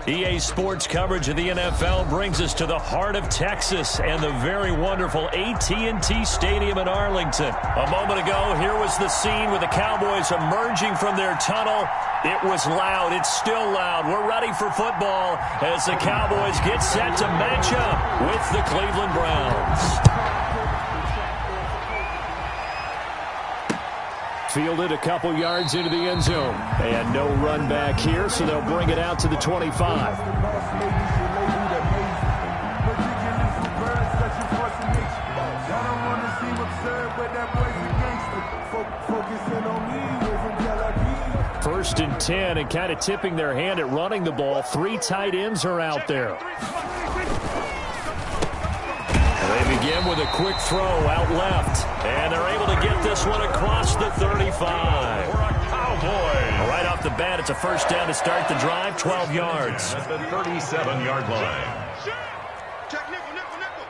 EA Sports coverage of the NFL brings us to the heart of Texas and the very wonderful AT&T Stadium in Arlington. A moment ago, here was the scene with the Cowboys emerging from their tunnel. It was loud. It's still loud. We're ready for football as the Cowboys get set to match up with the Cleveland Browns. Fielded a couple yards into the end zone. And no run back here, so they'll bring it out to the 25. First and 10, and kind of tipping their hand at running the ball. 3 tight ends are out there. They begin with a quick throw out left. And they're able to get this one across the 35. Right off the bat, it's a first down to start the drive, 12 yards. At the 37-yard line. Check nickel, nickel, nickel.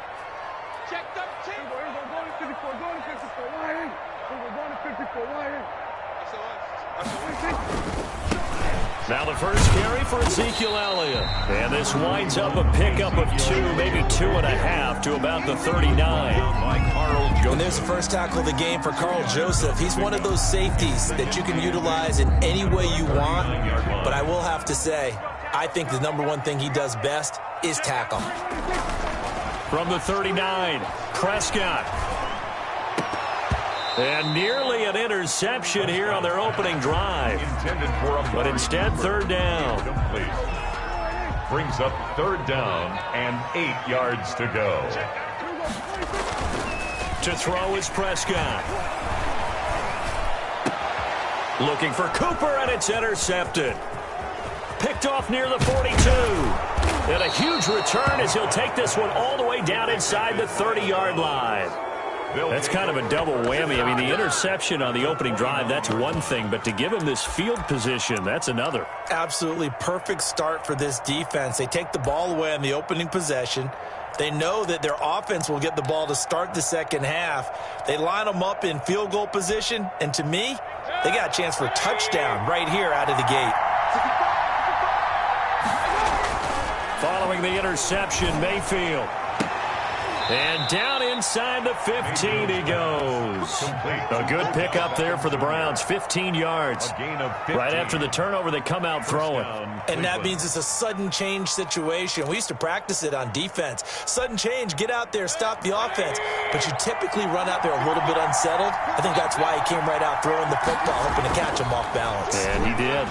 Check 13. We're going to 54, going to 54. Why? We're going to 54. Why? Now the first carry for Ezekiel Elliott. And this winds up a pickup of 2, maybe 2.5 to about the 39. And there's the first tackle of the game for Carl Joseph. He's one of those safeties that you can utilize in any way you want. But I will have to say, I think the number one thing he does best is tackle. From the 39, Prescott. And nearly an interception here on their opening drive. But instead, third down. Brings up third down and 8 yards to go. To throw is Prescott. Looking for Cooper, and it's intercepted. Picked off near the 42. And a huge return as he'll take this one all the way down inside the 30-yard line. That's kind of a double whammy. I mean, the interception on the opening drive, that's one thing. But to give him this field position, that's another. Absolutely perfect start for this defense. They take the ball away on the opening possession. They know that their offense will get the ball to start the second half. They line them up in field goal position. And to me, they got a chance for a touchdown right here out of the gate. Following the interception, Mayfield. And down inside the 15 he goes. A good pickup there for the Browns, 15 yards. Right after the turnover, they come out throwing. And that means it's a sudden change situation. We used to practice it on defense. Sudden change, get out there, stop the offense. But you typically run out there a little bit unsettled. I think that's why he came right out throwing the football, hoping to catch him off balance. And he did.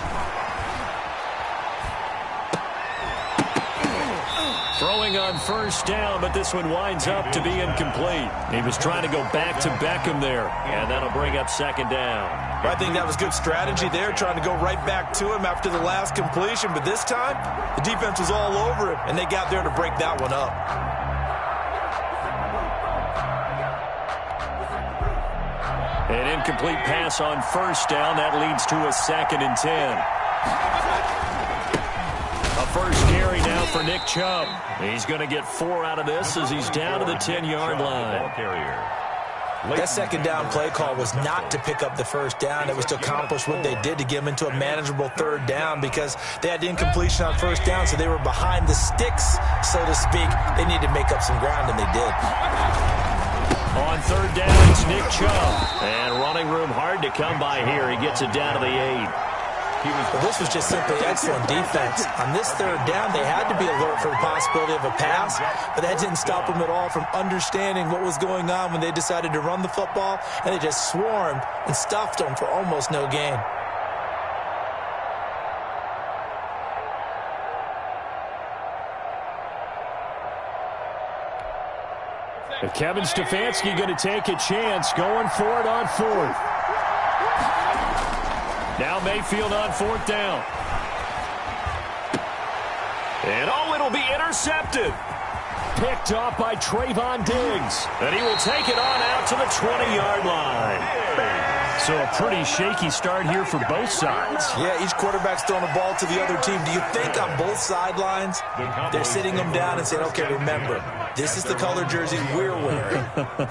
Throwing on first down, but this one winds up to be incomplete. He was trying to go back to Beckham there, and that'll bring up second down. I think that was good strategy there, trying to go right back to him after the last completion. But this time, the defense was all over him, and they got there to break that one up. An incomplete pass on first down. That leads to a 2nd and 10. A first carry now for Nick Chubb. He's going to get 4 out of this as he's down to the 10-yard line. That second down play call was not to pick up the first down. It was to accomplish what they did to get him into a manageable third down because they had incompletion on first down, so they were behind the sticks, so to speak. They needed to make up some ground, and they did. On third down, it's Nick Chubb. And running room hard to come by here. He gets it down to the 8. But this was just simply excellent defense. On this third down, they had to be alert for the possibility of a pass, but that didn't stop them at all from understanding what was going on when they decided to run the football, and they just swarmed and stuffed them for almost no gain. And Kevin Stefanski going to take a chance, going for it on 4th. Now Mayfield on 4th down. And it'll be intercepted. Picked off by Trayvon Diggs. And he will take it on out to the 20-yard line. So a pretty shaky start here for both sides. Yeah, each quarterback's throwing the ball to the other team. Do you think on both sidelines they're sitting them down and saying, okay, remember, this is the color jersey we're wearing.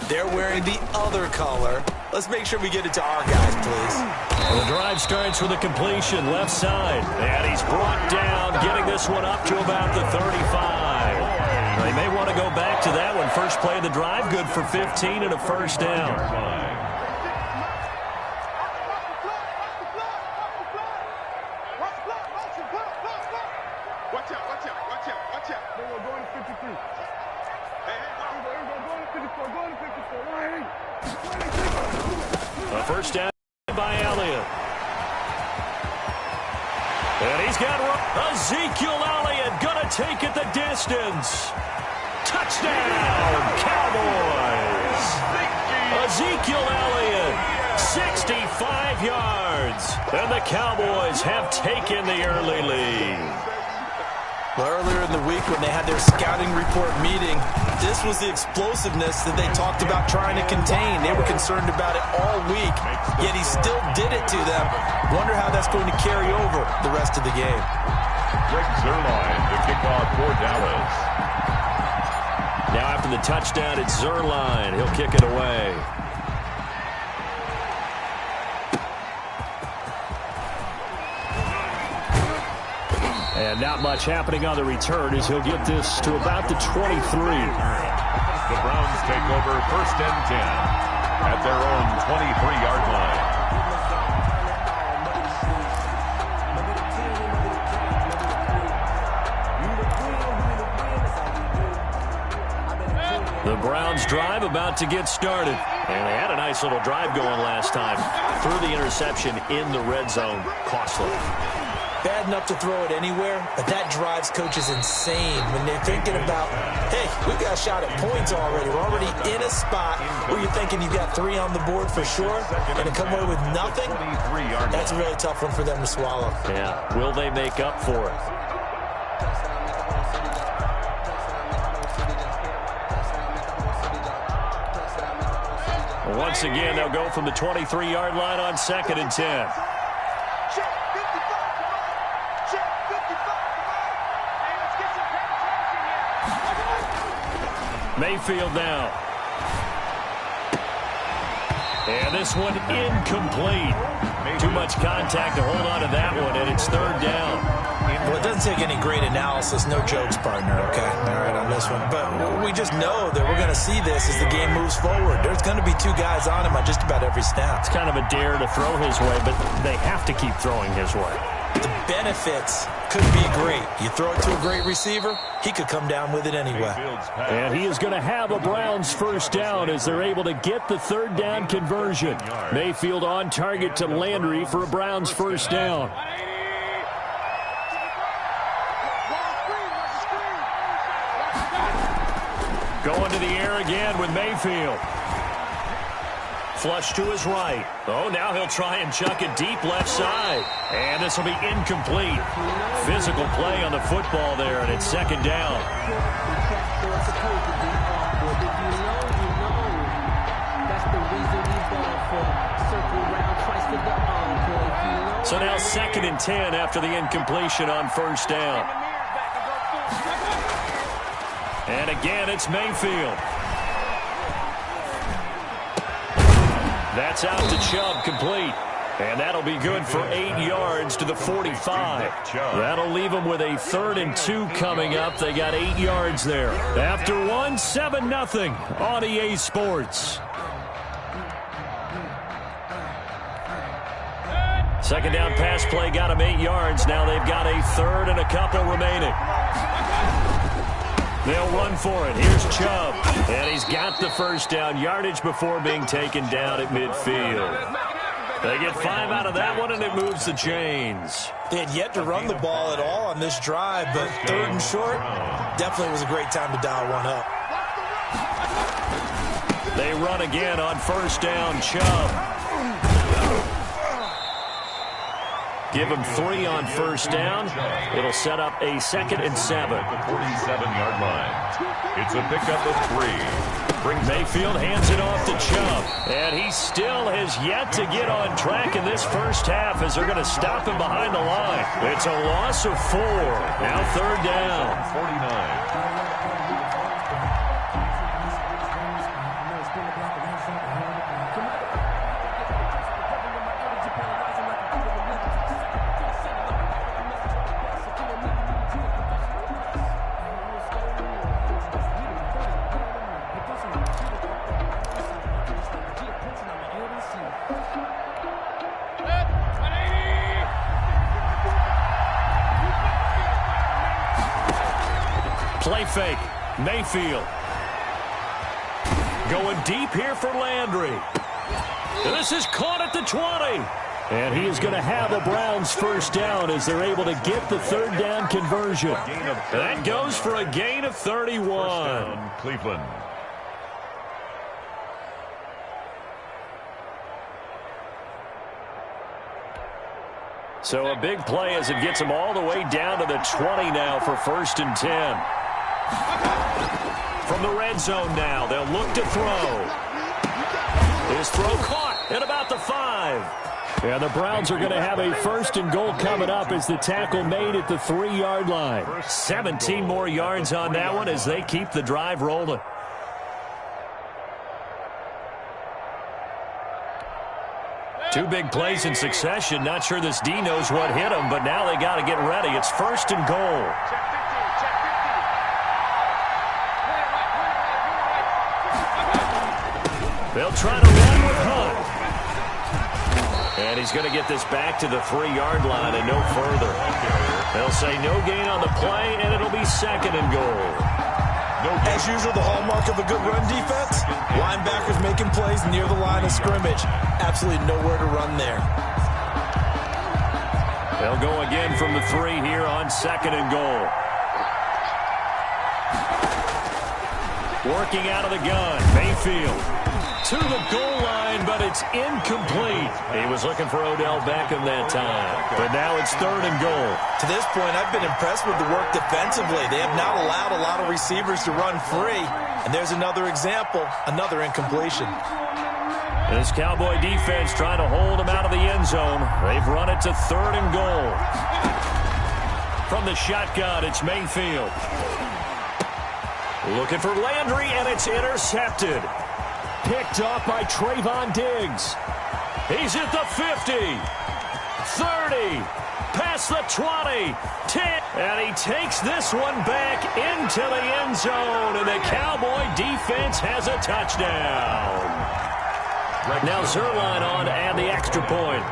They're wearing the other color. Let's make sure we get it to our guys, please. Well, the drive starts with a completion left side. And he's brought down, getting this one up to about the 35. They may want to go back to that one. First play of the drive, good for 15 and a first down. A first down by Elliott. And he's got Ezekiel Elliott going to take it the distance. Touchdown, Cowboys. Ezekiel Elliott, 65 yards. And the Cowboys have taken the early lead. Well, earlier in the week when they had their scouting report meeting, this was the explosiveness that they talked about trying to contain. They were concerned about it all week, yet he still did it to them. Wonder how that's going to carry over the rest of the game. Greg Zuerlein to kick off for Dallas. Now after the touchdown, it's Zuerlein. He'll kick it away. And not much happening on the return as he'll get this to about the 23. The Browns take over 1st and 10 at their own 23-yard line. The Browns drive about to get started. And they had a nice little drive going last time. Threw the interception in the red zone. Costly. Bad enough to throw it anywhere, but that drives coaches insane when they're thinking about, hey, we've got a shot at points already. We're already in a spot where you're thinking you've got 3 on the board for sure, and to come away with nothing, that's a really tough one for them to swallow. Yeah, will they make up for it? Once again, they'll go from the 23-yard line on 2nd and 10. Mayfield now. And this one incomplete. Too much contact to hold on to that one, and it's 3rd down. Well, it doesn't take any great analysis. No jokes, partner, okay? All right, on this one. But we just know that we're going to see this as the game moves forward. There's going to be 2 guys on him on just about every snap. It's kind of a dare to throw his way, but they have to keep throwing his way. The benefits could be great. You throw it to a great receiver, he could come down with it anyway. And he is going to have a Browns first down as they're able to get the 3rd down conversion. Mayfield on target to Landry for a Browns first down. Going to the air again with Mayfield. Flush to his right. Oh, now he'll try and chuck it deep left side. And this will be incomplete. Physical play on the football there, and it's 2nd down. So now 2nd and 10 after the incompletion on 1st down. And again, it's Mayfield. That's out to Chubb, complete. And that'll be good for 8 yards to the 45. That'll leave them with a 3rd and 2 coming up. They got 8 yards there. After 1, 7-0 on EA Sports. 2nd down pass play got them 8 yards. Now they've got a 3rd and a couple remaining. They'll run for it. Here's Chubb. And he's got the first down. Yardage before being taken down at midfield. They get 5 out of that one, and it moves the chains. They had yet to run the ball at all on this drive, but 3rd and short definitely was a great time to dial one up. They run again on 1st down. Chubb. Give him 3 on 1st down. It'll set up a 2nd and 7. The 47-yard line. It's a pickup of 3. Mayfield hands it off to Chubb. And he still has yet to get on track in this first half as they're going to stop him behind the line. It's a loss of 4. Now third down. 49. Play fake. Mayfield. Going deep here for Landry. This is caught at the 20. And he is going to have the Browns first down as they're able to get the third down conversion. That goes for a gain of 31. First down, Cleveland. So a big play as it gets them all the way down to the 20 now for 1st and 10. From the red zone now, they'll look to throw. His throw caught at about the 5. And the Browns are going to have a 1st and goal coming up as the tackle made at the 3-yard line. 17 more yards on that one as they keep the drive rolling. Two big plays in succession. Not sure this D knows what hit him, but now they got to get ready. It's 1st and goal. They'll try to run with Hunt. And he's going to get this back to the 3-yard line and no further. They'll say no gain on the play, and it'll be 2nd and goal. As usual, the hallmark of a good run defense, linebackers making plays near the line of scrimmage. Absolutely nowhere to run there. They'll go again from the 3 here on 2nd and goal. Working out of the gun, Mayfield to the goal line, but it's incomplete. He was looking for Odell Beckham that time, but now it's 3rd and goal. To this point, I've been impressed with the work defensively. They have not allowed a lot of receivers to run free, and there's another example, another incompletion. This Cowboy defense trying to hold him out of the end zone. They've run it to 3rd and goal. From the shotgun, it's Mayfield. Looking for Landry, and it's intercepted. Picked off by Trayvon Diggs. He's at the 50, 30, past the 20, 10, and he takes this one back into the end zone, and the Cowboy defense has a touchdown. Now Zuerlein on to add the extra point.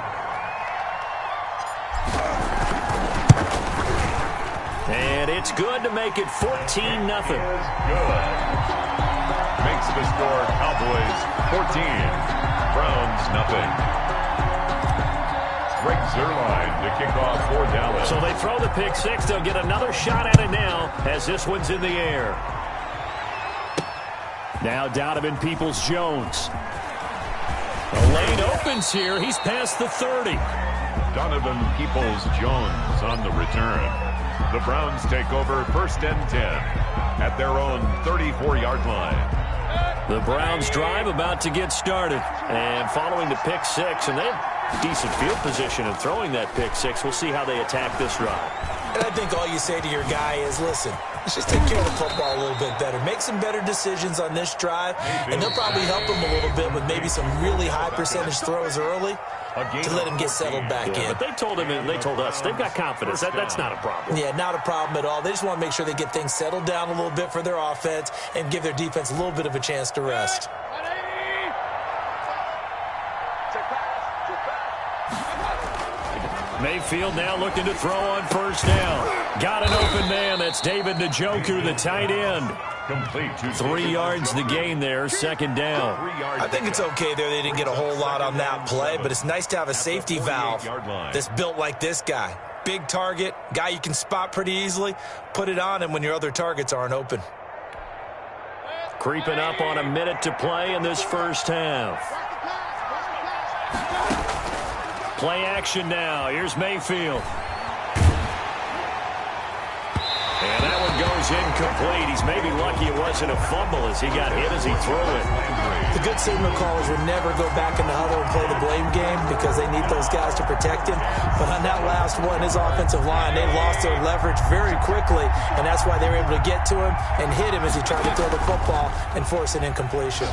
And it's good to make it 14-0. Good. Makes the score Cowboys 14, Browns nothing. Greg Zuerlein to kick off for Dallas. So they throw the pick 6. They'll get another shot at it now as this one's in the air. Now Donovan Peoples-Jones. The lane opens here. He's past the 30. Donovan Peoples-Jones on the return. The Browns take over 1st and 10 at their own 34-yard line. The Browns drive about to get started. And following the pick 6, and they have decent field position in throwing that pick 6. We'll see how they attack this drive. And I think all you say to your guy is, listen, let's just take care of the football a little bit better. Make some better decisions on this drive, and they'll probably help him a little bit with maybe some really high percentage throws early to let him get settled back in. But they told him and they told us they've got confidence. That's not a problem. Yeah, not a problem at all. They just want to make sure they get things settled down a little bit for their offense and give their defense a little bit of a chance to rest. Mayfield now looking to throw on 1st down. Got an open man. That's David Njoku, the tight end. Complete. 3 yards the gain there, 2nd down. I think it's okay there. They didn't get a whole lot on that play, but it's nice to have a safety valve that's built like this guy. Big target, guy you can spot pretty easily. Put it on him when your other targets aren't open. Creeping up on a minute to play in this first half. Play action now. Here's Mayfield. And that one goes goes incomplete. He's maybe lucky it wasn't a fumble as he got hit as he threw it. The good signal callers would never go back in the huddle and play the blame game because they need those guys to protect him. But on that last one, his offensive line, they lost their leverage very quickly, and that's why they were able to get to him and hit him as he tried to throw the football and force an incompletion.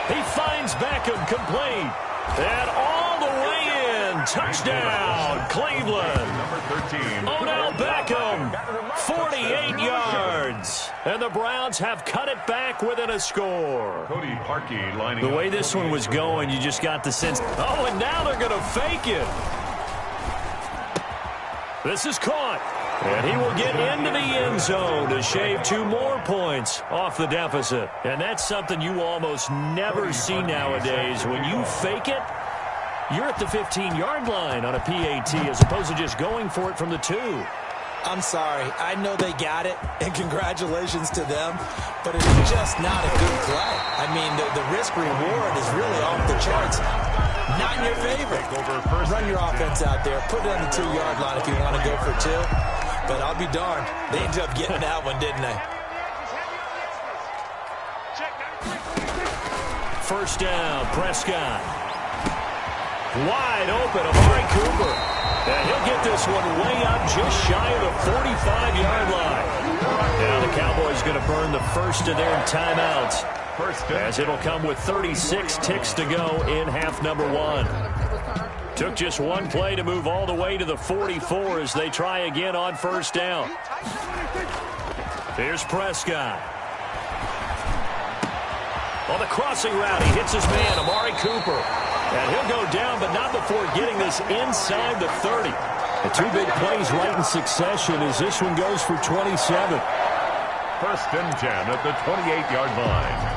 He finds Beckham complete. And all the way in. Touchdown, Cleveland. Number 13. Odell Beckham, 48 yards. And the Browns have cut it back within a score. Cody Parkey lining The way up. this one was going, you just got the sense, oh, and now they're going to fake it. This is caught. And he will get into the end zone to shave 2 more points off the deficit. And that's something you almost never see nowadays. When you fake it, you're at the 15-yard line on a PAT as opposed to just going for it from the 2. I'm sorry. I know they got it, and congratulations to them, but it's just not a good play. I mean, the risk-reward is really off the charts. Not in your favor. Run your offense out there. Put it on the 2-yard line if you want to go for 2. But I'll be darned. They ended up getting that one, didn't they? First down, Prescott. Wide open, Amari Cooper. And he'll get this one way up just shy of the 45-yard line. Now the Cowboys going to burn the first of their timeouts, as it'll come with 36 ticks to go in half number 1. Took just one play to move all the way to the 44 as they try again on first down. Here's Prescott. On the crossing route, he hits his man, Amari Cooper. And he'll go down, but not before getting this inside the 30. The 2 big plays right in succession as this one goes for 27. First and 10 at the 28-yard line.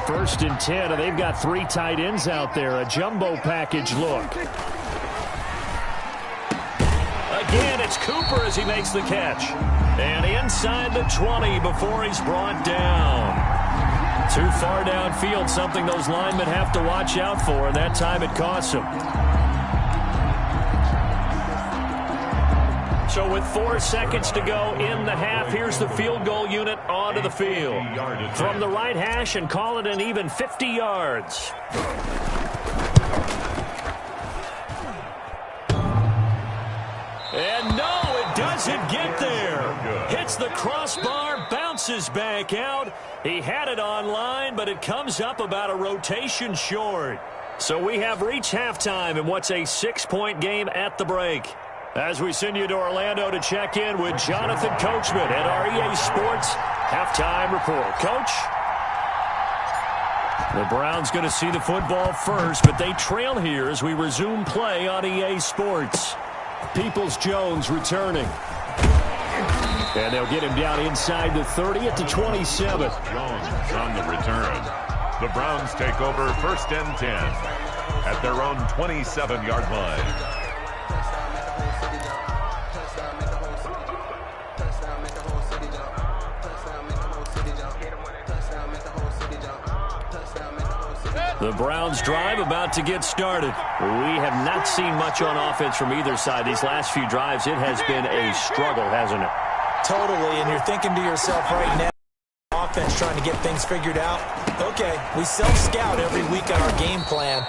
First and 10, and they've got 3 tight ends out there. A jumbo package look. Again, it's Cooper as he makes the catch. And inside the 20 before he's brought down. Too far downfield, something those linemen have to watch out for, and that time it costs them. So with 4 seconds to go in the half, here's the field goal unit onto the field. From the right hash and call it an even 50 yards. And no, it doesn't get there. Hits the crossbar, bounces back out. He had it online, but it comes up about a rotation short. So we have reached halftime in what's a 6-point game at the break. As we send you to Orlando to check in with Jonathan Coachman at our EA Sports Halftime Report. Coach? The Browns going to see the football first, but they trail here as we resume play on EA Sports. Peoples-Jones returning. And they'll get him down inside the 30 at the 27. Jones on the return. The Browns take over first and 10 at their own 27-yard line. The Browns drive about to get started. We have not seen much on offense from either side. These last few drives, it has been a struggle, hasn't it? Totally, and you're thinking to yourself right now, offense trying to get things figured out. Okay, we self-scout every week on our game plan.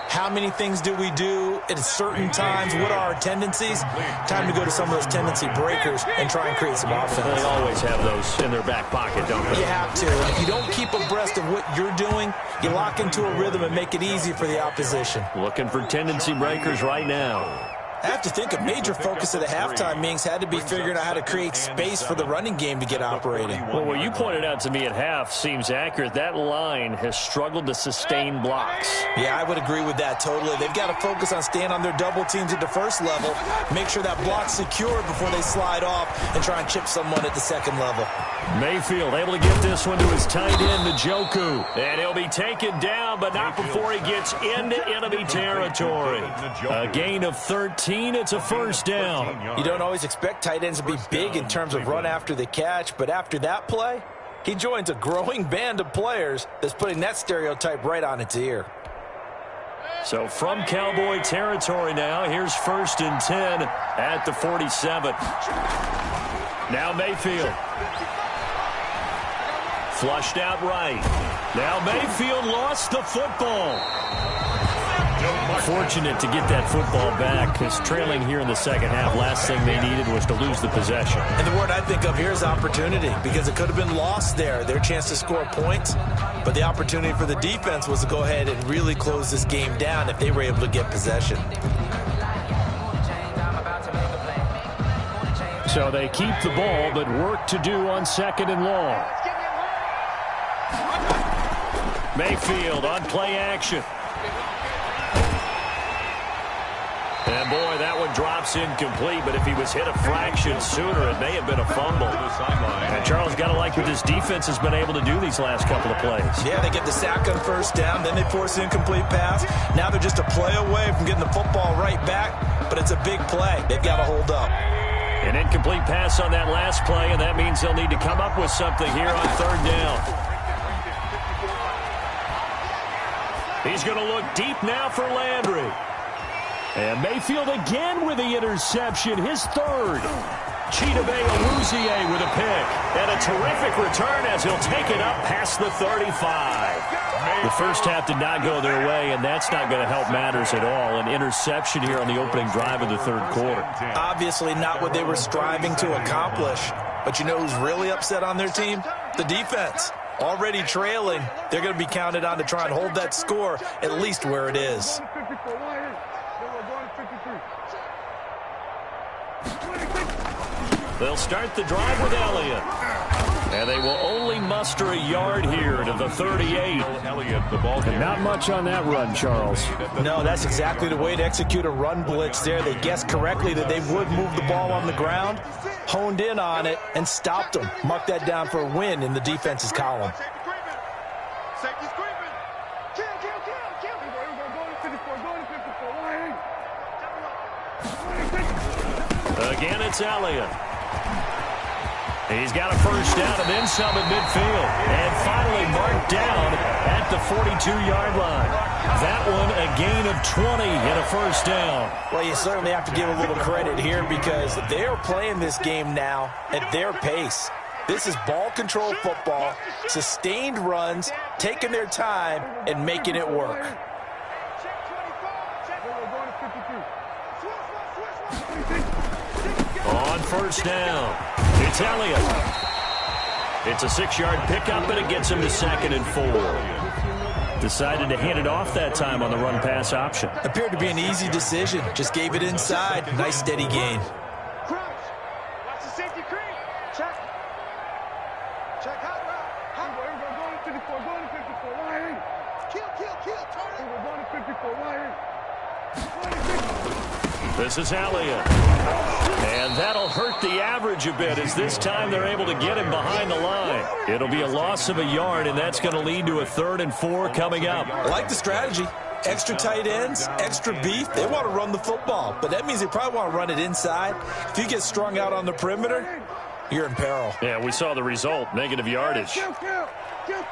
How many things do we do at certain times? What are our tendencies? Time to go to some of those tendency breakers and try and create some offense. They always have those in their back pocket, don't they? You have to. And if you don't keep abreast of what you're doing, you lock into a rhythm and make it easy for the opposition. Looking for tendency breakers right now. I have to think a major focus of the halftime meetings had to be figuring out how to create space for the running game to get operating. Well, what you pointed out to me at half seems accurate. That line has struggled to sustain blocks. Yeah, I would agree with that totally. They've got to focus on staying on their double teams at the first level, make sure that block's secured before they slide off and try and chip someone at the second level. Mayfield able to get this one to his tight end, Njoku. And he'll be taken down, but not before he gets into enemy territory. A gain of 13. It's a first down. You don't always expect tight ends to be big in terms of run after the catch, but after that play, he joins a growing band of players that's putting that stereotype right on its ear. So from Cowboy territory now, here's 1st and 10 at the 47. Now Mayfield. Flushed out right. Now Mayfield lost the football. Fortunate to get that football back, because trailing here in the second half, last thing they needed was to lose the possession. And the word I think of here is opportunity, because it could have been lost there, their chance to score points. But the opportunity for the defense was to go ahead and really close this game down if they were able to get possession. So they keep the ball, but work to do on 2nd and long. Mayfield on play action. And boy, that one drops incomplete, but if he was hit a fraction sooner, it may have been a fumble. And Charles, got to like what this defense has been able to do these last couple of plays. Yeah, they get the sack on 1st down, then they force an incomplete pass. Now they're just a play away from getting the football right back, but it's a big play. They've got to hold up. An incomplete pass on that last play, and that means they'll need to come up with something here on 3rd down. He's going to look deep now for Landry. And Mayfield again with the interception, his 3rd. Chidobe Awuzie with a pick. And a terrific return as he'll take it up past the 35. The first half did not go their way, and that's not going to help matters at all. An interception here on the opening drive of the 3rd quarter. Obviously not what they were striving to accomplish. But you know who's really upset on their team? The defense. Already trailing, they're going to be counted on to try and hold that score at least where it is. They'll start the drive with Elliott. And they will only muster a yard here to the 38. And not much on that run, Charles. No, that's exactly the way to execute a run blitz there. They guessed correctly that they would move the ball on the ground, honed in on it, and stopped them. Mark that down for a win in the defense's column. Again, it's Elliott. He's got a 1st down and then some at midfield. And finally marked down at the 42-yard line. That one a gain of 20 and a 1st down. Well, you certainly have to give a little credit here because they're playing this game now at their pace. This is ball control football, sustained runs, taking their time, and making it work. On 1st down, it's Elliott. It's a 6-yard pickup, and it gets him to 2nd and 4. Decided to hand it off that time on the run-pass option. Appeared to be an easy decision. Just gave it inside. Nice, steady gain. Watch the safety creep. Check. Check hot route. Going to 54. Going to 54. Why ain't? Kill. Turn it. We're going to 54. Why ain't? This is Elliott. And that'll hurt the average a bit as this time they're able to get him behind the line. It'll be a loss of a yard, and that's going to lead to a 3rd and 4 coming up. I like the strategy. Extra tight ends, extra beef. They want to run the football, but that means they probably want to run it inside. If you get strung out on the perimeter, you're in peril. Yeah, we saw the result, negative yardage. Kill. We're going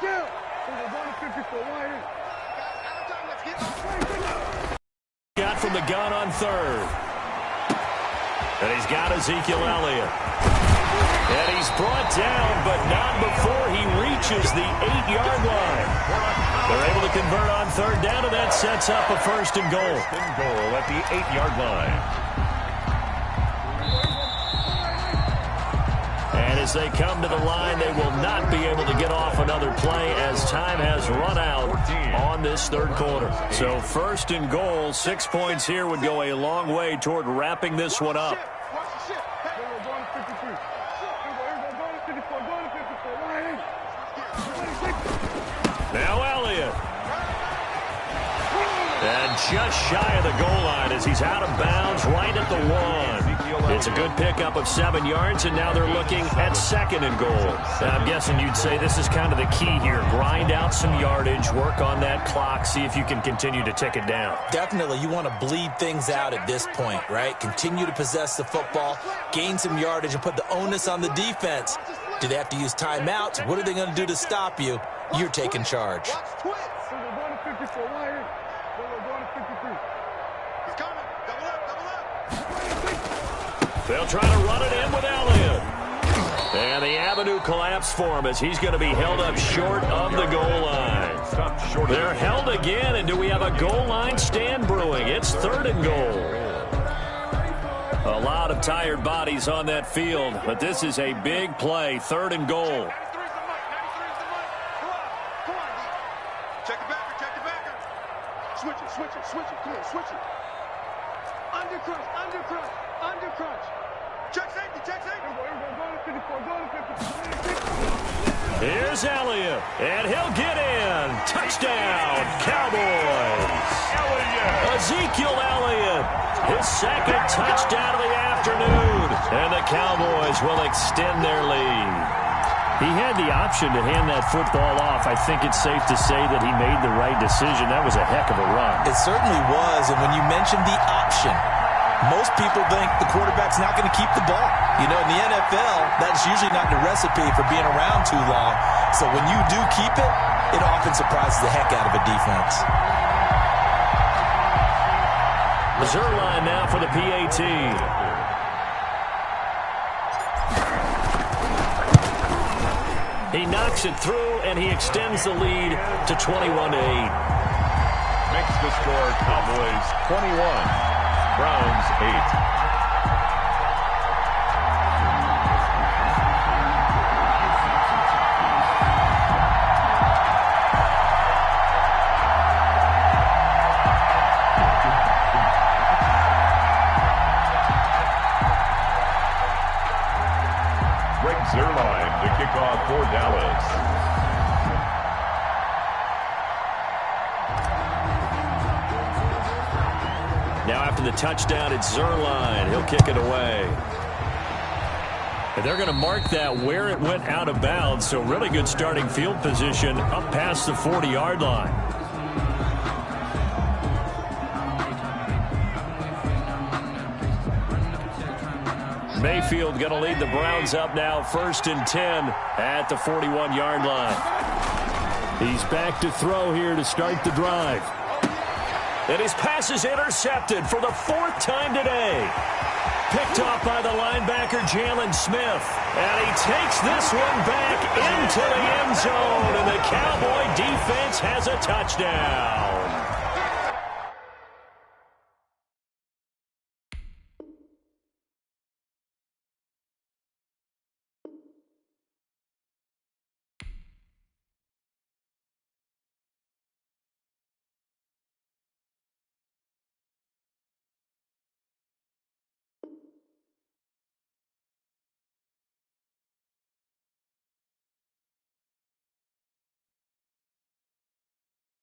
to 54. Why ain't? Got from the gun on 3rd. And he's got Ezekiel Elliott. And he's brought down, but not before he reaches the 8-yard line. They're able to convert on 3rd down, and that sets up a 1st and goal. At the 8-yard line. And as they come to the line, they will not be able to get off another play as time has run out on this 3rd quarter. So 1st and goal, 6 points here would go a long way toward wrapping this one up. Now Elliott. And just shy of the goal line as he's out of bounds right at the 1. It's a good pickup of 7 yards, and now they're looking at 2nd and goal. Now, I'm guessing you'd say this is kind of the key here. Grind out some yardage, work on that clock, see if you can continue to tick it down. Definitely, you want to bleed things out at this point, right? Continue to possess the football, gain some yardage, and put the onus on the defense. Do they have to use timeouts? What are they going to do to stop you? You're taking charge. Going to 53. He's coming. Double up, double up. They'll try to run it in with Elliott. And the avenue collapsed for him as he's going to be held up short of the goal line. They're held again, and do we have a goal line stand brewing? It's 3rd and goal. A lot of tired bodies on that field, but this is a big play. 3rd and goal. 93's the mic. 93's the mic. Come on, D. Check the backer, check the backer. Switch it, switch it, switch it. Come on, switch it. Under crunch, under crunch, under crunch. Check safety, check safety. Go to 54, go to 54. Here's Elliott, and he'll get in. Touchdown, Cowboys. Ezekiel Elliott, his 2nd touchdown of the afternoon. And the Cowboys will extend their lead. He had the option to hand that football off. I think it's safe to say that he made the right decision. That was a heck of a run. It certainly was, and when you mentioned the option, most people think the quarterback's not going to keep the ball. You know, in the NFL, that's usually not the recipe for being around too long. So when you do keep it, it often surprises the heck out of a defense. Zuerlein now for the PAT. He knocks it through, and he extends the lead to 21-8. Makes the score Cowboys 21. Browns 8. Greg Zuerlein to kick off for Dallas. Now after the touchdown, it's Zuerlein. He'll kick it away. And they're going to mark that where it went out of bounds, so really good starting field position up past the 40-yard line. Mayfield going to lead the Browns up now, 1st and 10 at the 41-yard line. He's back to throw here to start the drive. And his pass is intercepted for the 4th time today. Picked off by the linebacker, Jalen Smith. And he takes this one back into the end zone. And the Cowboy defense has a touchdown.